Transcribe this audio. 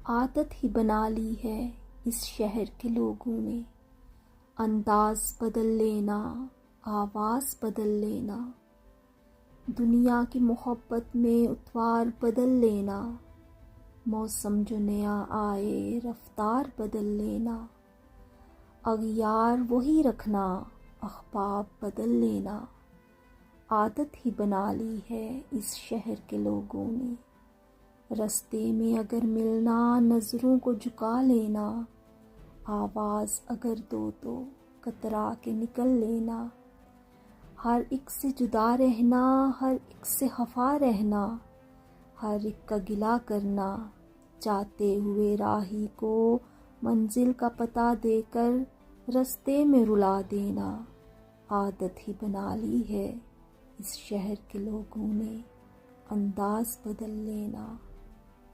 عادت ہی بنا لی ہے اس شہر کے لوگوں نے، انداز بدل لینا، آواز بدل لینا، دنیا کی محبت میں اتوار بدل لینا، موسم جو نیا آئے رفتار بدل لینا، اغیار وہی رکھنا، احباب بدل لینا، عادت ہی بنا لی ہے اس شہر کے لوگوں نے، رستے میں اگر ملنا نظروں کو جھکا لینا، آواز اگر دو تو کترا کے نکل لینا، ہر ایک سے جدا رہنا، ہر ایک سے خفا رہنا، ہر ایک کا گلہ کرنا، جاتے ہوئے راہی کو منزل کا پتہ دے کر رستے میں رلا دینا، عادت ہی بنا لی ہے اس شہر کے لوگوں نے، انداز بدل لینا۔